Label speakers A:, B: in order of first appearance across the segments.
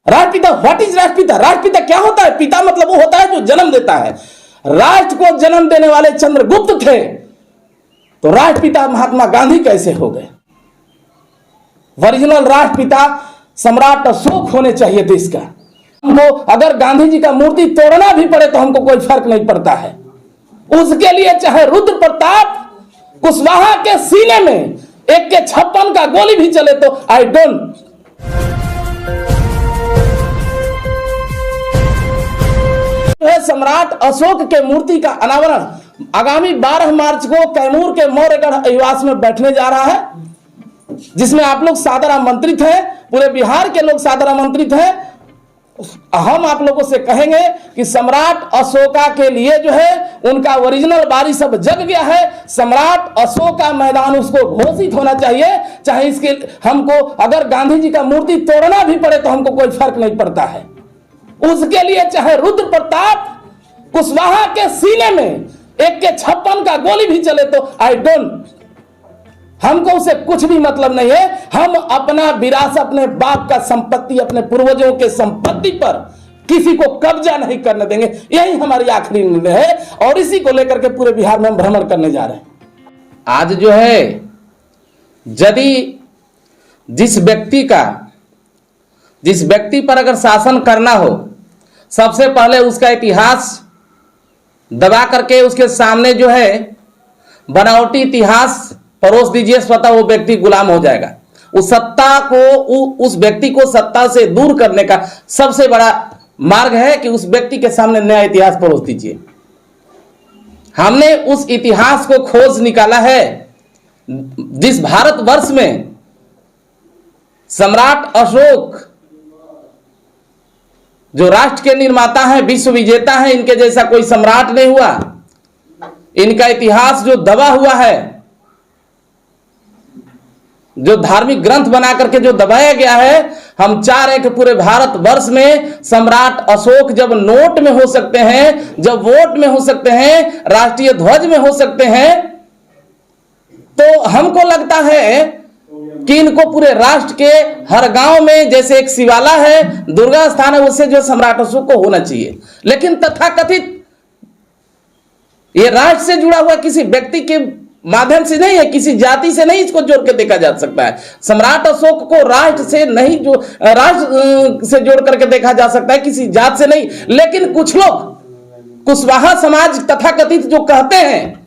A: राष्ट्रपिता, what is राष्ट्रपिता? राष्ट्रपिता क्या होता है? पिता मतलब वो होता है जो जन्म देता है। राष्ट्र को जन्म देने वाले चंद्रगुप्त थे, तो राष्ट्रपिता महात्मा गांधी कैसे हो गए? ओरिजिनल राष्ट्रपिता सम्राट अशोक होने चाहिए देश का। हमको अगर गांधी जी का मूर्ति तोड़ना भी पड़े तो हमको कोई फर्क नहीं पड़ता है। उसके लिए चाहे रुद्र प्रताप कुशवाहा के सीने में 1 के 56 का गोली भी चले तो आई डोंट। सम्राट अशोक के मूर्ति का अनावरण आगामी 12 मार्च को कैमूर के मौर्यगढ़ निवास में बैठने जा रहा है, जिसमें आप लोग सादर आमंत्रित हैं, पूरे बिहार के लोग सादर आमंत्रित हैं। हम आप लोगों से कहेंगे कि सम्राट अशोका के लिए जो है उनका ओरिजिनल बारी सब जग गया है। सम्राट अशोका मैदान उसको घोषित होना चाहिए। चाहे इसके हमको अगर गांधी जी का मूर्ति तोड़ना भी पड़े तो हमको कोई फर्क नहीं पड़ता है। उसके लिए चाहे रुद्र प्रताप कुशवाहा के सीने में 1 के 56 का गोली भी चले तो आई डोंट। हमको उसे कुछ भी मतलब नहीं है। हम अपना विरासत, अपने बाप का संपत्ति, अपने पूर्वजों के संपत्ति पर किसी को कब्जा नहीं करने देंगे। यही हमारी आखिरी निर्णय है और इसी को लेकर के पूरे बिहार में हम भ्रमण करने जा रहे हैं।
B: आज जो है यदि जिस व्यक्ति पर अगर शासन करना हो, सबसे पहले उसका इतिहास दबा करके उसके सामने जो है बनावटी इतिहास परोस दीजिए, स्वतः वो व्यक्ति गुलाम हो जाएगा। उस सत्ता को, उस व्यक्ति को सत्ता से दूर करने का सबसे बड़ा मार्ग है कि उस व्यक्ति के सामने नया इतिहास परोस दीजिए। हमने उस इतिहास को खोज निकाला है जिस भारतवर्ष में सम्राट अशोक जो राष्ट्र के निर्माता हैं, विश्व विजेता हैं, इनके जैसा कोई सम्राट नहीं हुआ। इनका इतिहास जो दबा हुआ है, जो धार्मिक ग्रंथ बना करके जो दबाया गया है, हम चाह रहे हैं कि पूरे भारतवर्ष में सम्राट अशोक जब नोट में हो सकते हैं, जब वोट में हो सकते हैं, राष्ट्रीय ध्वज में हो सकते हैं, तो हमको लगता है कि इनको पूरे राष्ट्र के हर गांव में, जैसे एक शिवाला है, दुर्गा स्थान है, उससे जो सम्राट अशोक को होना चाहिए। लेकिन तथाकथित ये राष्ट्र से जुड़ा हुआ किसी व्यक्ति के माध्यम से नहीं है, किसी जाति से नहीं इसको जोड़ के देखा जा सकता है। सम्राट अशोक को राष्ट्र से नहीं, जो राष्ट्र से जोड़ करके देखा जा सकता है, किसी जात से नहीं। लेकिन कुछ लोग कुशवाहा समाज तथाकथित जो कहते हैं,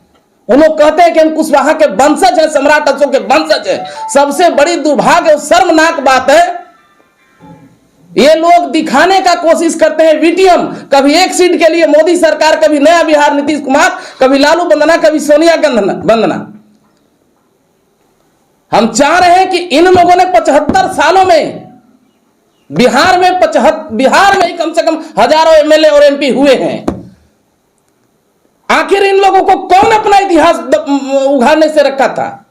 B: वो लोग कहते हैं कि हम कुशवाहा के वंशज हैं, सम्राट अशोक के वंशज हैं। सबसे बड़ी दुर्भाग्य और शर्मनाक बात है, ये लोग दिखाने का कोशिश करते हैं वीटीएम। कभी 1 सीट के लिए मोदी सरकार, कभी नया बिहार नीतीश कुमार, कभी लालू वंदना, कभी सोनिया वंदना। हम चाह रहे हैं कि इन लोगों ने 75 सालों में बिहार में ही कम से कम हजारों एमएलए और एमपी हुए हैं। आखिर इन लोगों को कौन अपना इतिहास उघाड़ने से रखा था?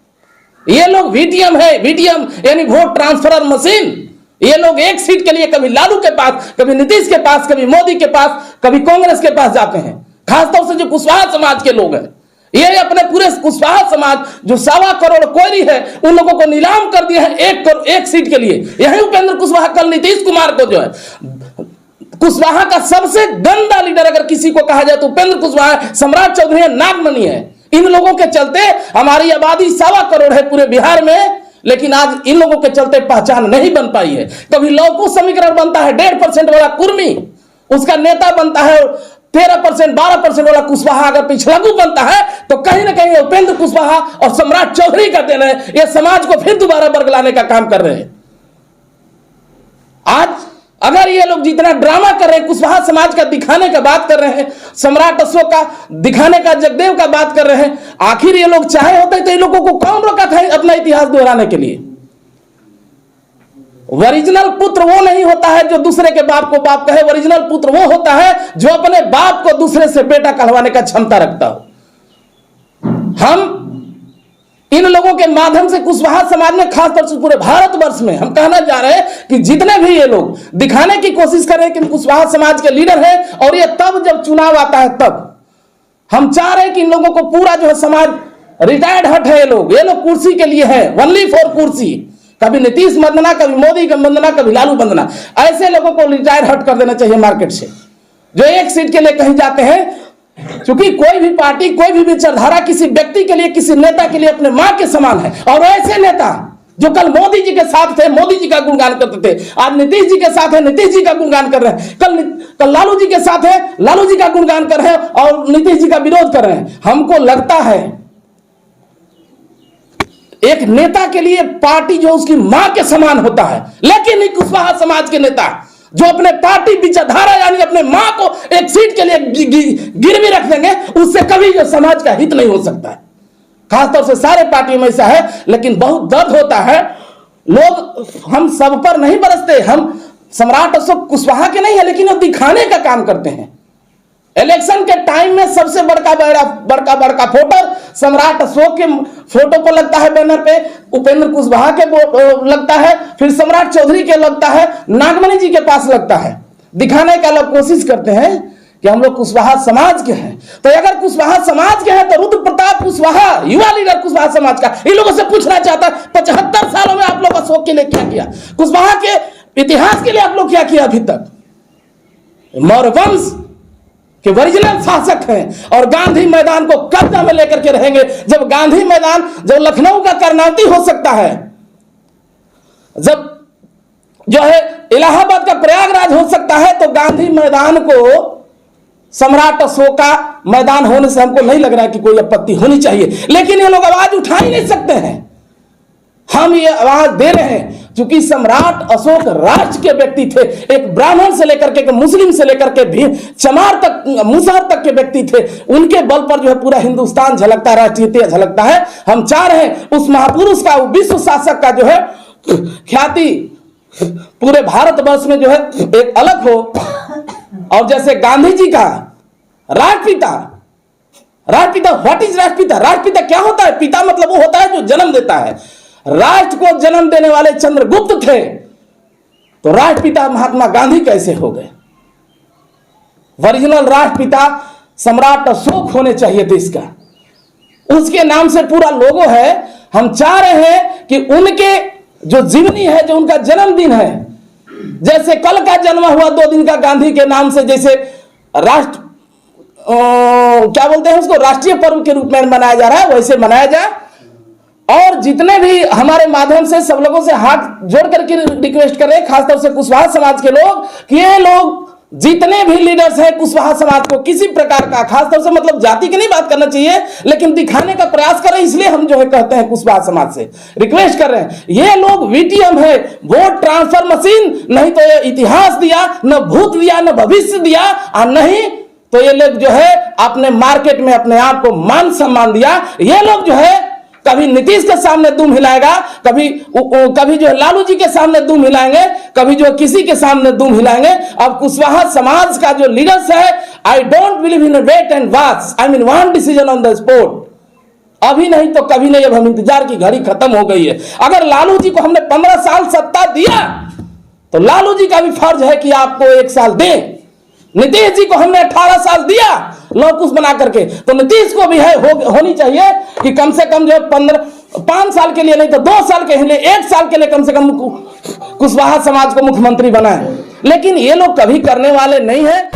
B: ये लोग वीटीएम है, वीटीएम यानी वोट ट्रांसफर मशीन। ये लोग 1 सीट के लिए कभी लालू के पास, कभी नीतीश के पास, कभी मोदी के पास, कभी कांग्रेस के पास जाते हैं। खासतौर से जो कुशवाहा समाज के लोग हैं, ये अपने पूरे कुशवाहा समाज जो 1.25 करोड़ कोयरी है, उन लोगों को नीलाम कर दिया है 1 सीट के लिए। यही उपेंद्र कुशवाहा कल नीतीश कुमार को जो है कुशवाहा का सबसे गंदा लीडर अगर किसी को कहा जाए तो उपेंद्र कुशवाहा, सम्राट चौधरी है, नागमणि है। इन लोगों के चलते हमारी आबादी 1.25 करोड़ है पूरे बिहार में, लेकिन आज इन लोगों के चलते पहचान नहीं बन पाई है। कभी लौकू समीकरण बनता है 1.5% वाला कुर्मी, उसका नेता बनता है 13% 12% वाला कुशवाहा अगर पिछड़ाकू बनता है, तो कहीं ना कहीं उपेंद्र कुशवाहा और सम्राट चौधरी का देना है। ये समाज को फिर दोबारा बरगलाने का काम कर रहे हैं। आज अगर ये लोग जितना ड्रामा कर रहे हैं, कुशवाहा समाज का दिखाने का बात कर रहे हैं, सम्राट अशोक का दिखाने का, जगदेव का बात कर रहे हैं, आखिर ये लोग चाहे होते तो इन लोगों को कौन रोका था अपना इतिहास दोहराने के लिए? ओरिजिनल पुत्र वो नहीं होता है जो दूसरे के बाप को बाप कहे। ओरिजिनल पुत्र वो होता है जो अपने बाप को दूसरे से बेटा कहलवाने का क्षमता रखता हो। हम इन लोगों के माध्यम से कुशवाहा समाज में, खासतौर से पूरे भारतवर्ष में, हम कहना जा रहे हैं कि जितने भी ये लोग दिखाने की कोशिश कर रहे हैं कि कुशवाहा समाज के लीडर हैं, और ये तब जब चुनाव आता है तब हम चाह रहे हैं कि इन लोगों को पूरा जो है समाज रिटायर्ड हट है। ये लोग कुर्सी के लिए है, ओनली फॉर कुर्सी।
A: कभी नीतीश वंदना, कभी मोदी का वंदना, कभी लालू वंदना। ऐसे लोगों को रिटायर हट कर देना चाहिए मार्केट से, जो एक सीट के लिए कहीं जाते हैं। क्योंकि कोई भी पार्टी, कोई भी विचारधारा किसी व्यक्ति के लिए, किसी नेता के लिए अपने मां के समान है। और ऐसे नेता जो कल मोदी जी के साथ थे, मोदी जी का गुणगान करते थे, आज नीतीश जी के साथ है, नीतीश जी का गुणगान कर रहे हैं। कल लालू जी के साथ है, लालू जी का गुणगान कर रहे हैं और नीतीश जी का विरोध कर रहे हैं। हमको लगता है एक नेता के लिए पार्टी जो उसकी मां के समान होता है, लेकिन एक कुशवाहा समाज के नेता जो अपने पार्टी विचारधारा यानी अपने मां को एक सीट के लिए गिरवी रख देंगे, उससे कभी जो समाज का हित नहीं हो सकता है। खासतौर से सारे पार्टियों में ऐसा है, लेकिन बहुत दर्द होता है। लोग हम सब पर नहीं बरसते, हम सम्राट अशोक कुशवाहा के नहीं है, लेकिन वो दिखाने का काम करते हैं। इलेक्शन के टाइम में सबसे बड़का फोटो सम्राट अशोक के फोटो पर लगता है, बैनर पे उपेंद्र कुशवाहा के लगता है, फिर सम्राट चौधरी के लगता है, नागमणि जी के पास लगता है। दिखाने का लोग कोशिश करते हैं कि हम लोग कुशवाहा समाज के हैं। तो अगर कुशवाहा समाज के हैं तो रुद्र प्रताप कुशवाहा, युवा लीडर कुशवाहा समाज का, इन लोगों से पूछना चाहता है 75 सालों में आप लोग अशोक के लिए क्या किया, कुशवाहा के इतिहास के लिए आप लोग क्या किया अभी तक। मौर्य वंश के ओरिजिनल शासक हैं और गांधी मैदान को कब्जा में लेकर के रहेंगे। जब गांधी मैदान, जब लखनऊ का कर्णावती हो सकता है, जब जो है इलाहाबाद का प्रयागराज हो सकता है, तो गांधी मैदान को सम्राट अशोक का मैदान होने से हमको नहीं लग रहा है कि कोई आपत्ति होनी चाहिए। लेकिन ये लोग आवाज उठा ही नहीं सकते हैं। हम ये आवाज दे रहे हैं क्योंकि सम्राट अशोक राष्ट्र के व्यक्ति थे। एक ब्राह्मण से लेकर के, मुस्लिम से लेकर के भी चमार तक, मुसहर तक के व्यक्ति थे। उनके बल पर जो है पूरा हिंदुस्तान झलकता है, राष्ट्रीयता झलकता है। हम चाह रहे हैं उस महापुरुष का, विश्व शासक का जो है ख्याति पूरे भारतवर्ष में जो है एक अलग हो। और जैसे गांधी जी का राष्ट्रपिता, व्हाट इज राष्ट्रपिता? राष्ट्रपिता क्या होता है? पिता मतलब वो होता है जो जन्म देता है। राष्ट्र को जन्म देने वाले चंद्रगुप्त थे, तो राष्ट्रपिता महात्मा गांधी कैसे हो गए? ओरिजिनल राष्ट्रपिता सम्राट अशोक होने चाहिए देश का, उसके नाम से पूरा लोगो है। हम चाह रहे हैं कि उनके जो जीवनी है, जो उनका जन्मदिन है, जैसे कल का जन्म हुआ 2 दिन का गांधी के नाम से, जैसे राष्ट्र क्या बोलते हैं उसको, राष्ट्रीय पर्व के रूप में मनाया जा रहा है, वैसे मनाया जाए। और जितने भी हमारे माध्यम से सब लोगों से हाथ जोड़ करके रिक्वेस्ट कर रहे हैं, खासतौर से कुशवाहा समाज के लोग, कि ये लोग जितने भी लीडर्स हैं कुशवाहा समाज को किसी प्रकार का, खासतौर से मतलब जाति की नहीं बात करना चाहिए, लेकिन दिखाने का प्रयास करें। इसलिए हम जो है कहते हैं कुशवाहा समाज से रिक्वेस्ट कर रहे हैं, ये लोग वीटीएम है, वोट ट्रांसफर मशीन, नहीं तो ये इतिहास दिया, न भूत दिया, न भविष्य दिया, और नहीं तो ये लोग जो है अपने मार्केट में अपने आप को मान सम्मान दिया। ये लोग जो है कभी नीतीश के सामने दुम हिलाएगा, कभी जो है लालू जी के सामने दुम हिलाएंगे, कभी जो किसी के सामने दुम हिलाएंगे। अब कुशवाहा समाज का जो लीडर्स है, I don't believe in wait and watch, I mean one decision on the spot. अभी नहीं तो कभी नहीं, अब हम इंतजार की घड़ी खत्म हो गई है। अगर लालू जी को हमने 15 साल सत्ता दिया, तो लालू जी का भी फर्ज है कि आपको 1 साल दें। नीतीश जी को हमने 18 साल दिया लौकुश बना करके, तो नीतीश को भी है होनी चाहिए कि कम से कम जो 5 साल के लिए, नहीं तो 2 साल के लिए, 1 साल के लिए कम से कम कुशवाहा समाज को मुख्यमंत्री बनाए। लेकिन ये लोग कभी करने वाले नहीं है।